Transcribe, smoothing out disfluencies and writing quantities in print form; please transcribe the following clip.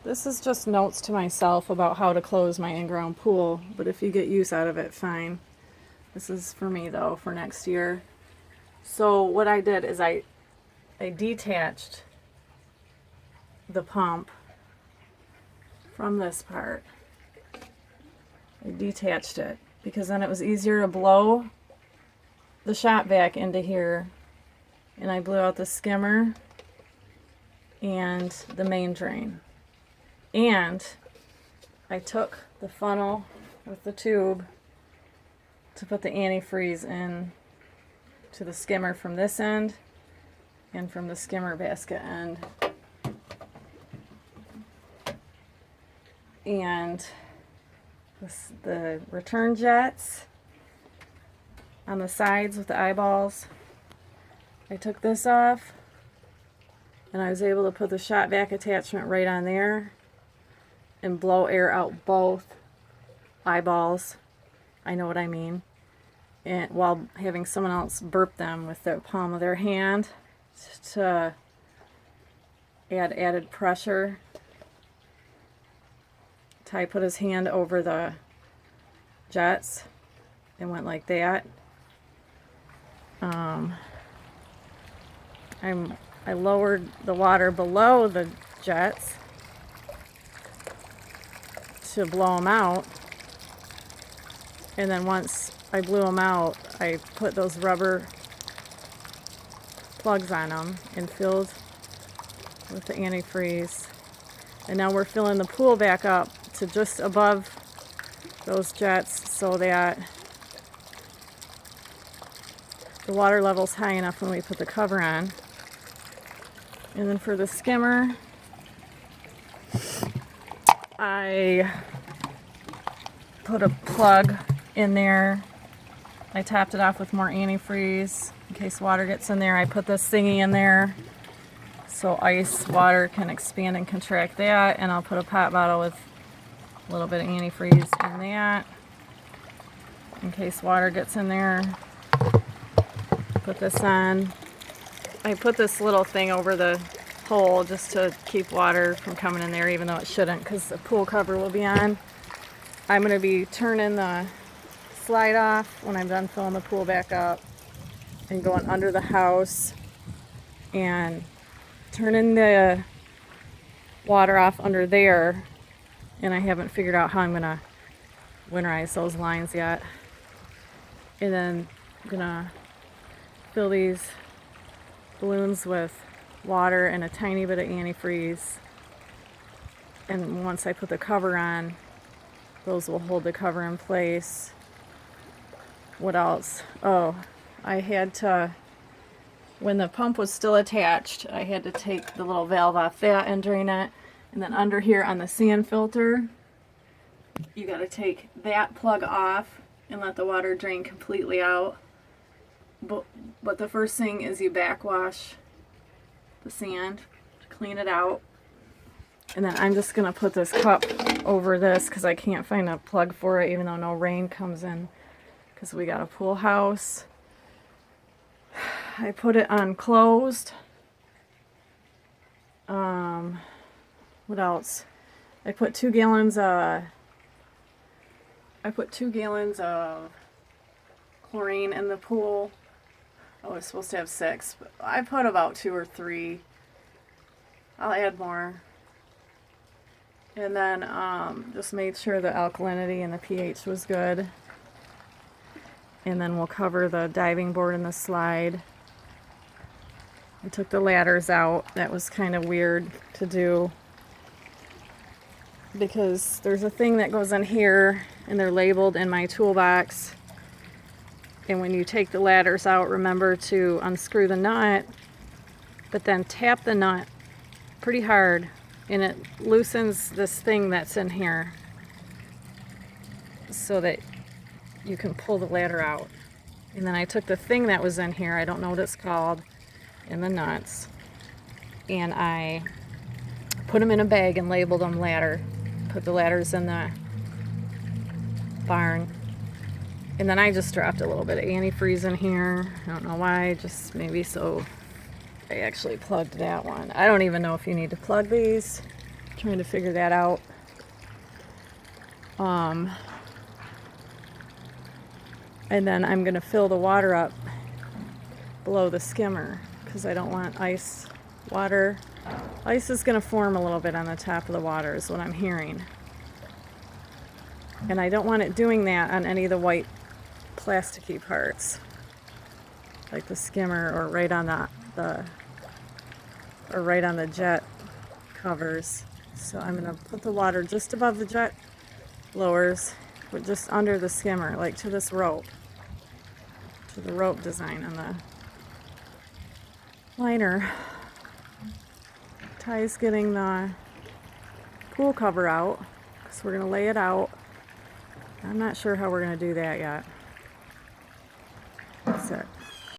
This is just notes to myself about how to close my in-ground pool, but if you get use out of it, fine. This is for me though, for next year. So what I did is I detached the pump from this part. I detached it because then it was easier to blow the shot vac into here, and I blew out the skimmer and the main drain. And I took the funnel with the tube to put the antifreeze in to the skimmer from this end and from the skimmer basket end. And the return jets on the sides with the eyeballs, I took this off and I was able to put the shot vac attachment right on there and blow air out both eyeballs. I know what I mean. And while having someone else burp them with the palm of their hand to add added pressure. Ty put his hand over the jets and went like that. I lowered the water below the jets to blow them out, and then once I blew them out, I put those rubber plugs on them and filled with the antifreeze. And now we're filling the pool back up to just above those jets so that the water level's high enough when we put the cover on. And then for the skimmer, I put a plug in there. I topped it off with more antifreeze in case water gets in there. I put this thingy in there so ice water can expand and contract that, and I'll put a pop bottle with a little bit of antifreeze in that in case water gets in there. Put this on. I put this little thing over the hole just to keep water from coming in there, even though it shouldn't because the pool cover will be on. I'm going to be turning the slide off when I'm done filling the pool back up and going under the house and turning the water off under there. And I haven't figured out how I'm going to winterize those lines yet. And then I'm going to fill these balloons with water and a tiny bit of antifreeze, and once I put the cover on, those will hold the cover in place. What else? Oh, I had to, when the pump was still attached, I had to take the little valve off that and drain it, and then under here on the sand filter, you got to take that plug off and let the water drain completely out. But the first thing is you backwash the sand to clean it out. And then I'm just going to put this cup over this because I can't find a plug for it even though no rain comes in because we got a pool house. I put it on closed. What else? I put 2 gallons of chlorine in the pool. Oh, it's supposed to have 6, but I put about 2 or 3. I'll add more. And then just made sure the alkalinity and the pH was good. And then we'll cover the diving board and the slide. I took the ladders out. That was kind of weird to do because there's a thing that goes in here and they're labeled in my toolbox. And when you take the ladders out, remember to unscrew the nut, but then tap the nut pretty hard, and it loosens this thing that's in here so that you can pull the ladder out. And then I took the thing that was in here, I don't know what it's called, and the nuts, and I put them in a bag and labeled them ladder. Put the ladders in the barn. And then I just dropped a little bit of antifreeze in here. I don't know why, just maybe so I actually plugged that one. I don't even know if you need to plug these. Trying to figure that out. And then I'm going to fill the water up below the skimmer because I don't want ice water. Ice is going to form a little bit on the top of the water is what I'm hearing. And I don't want it doing that on any of the white plasticky parts, like the skimmer or right on the jet covers. So I'm going to put the water just above the jet blowers, but just under the skimmer, like to this rope, to the rope design on the liner. Ty's getting the pool cover out, because we're going to lay it out. I'm not sure how we're going to do that yet.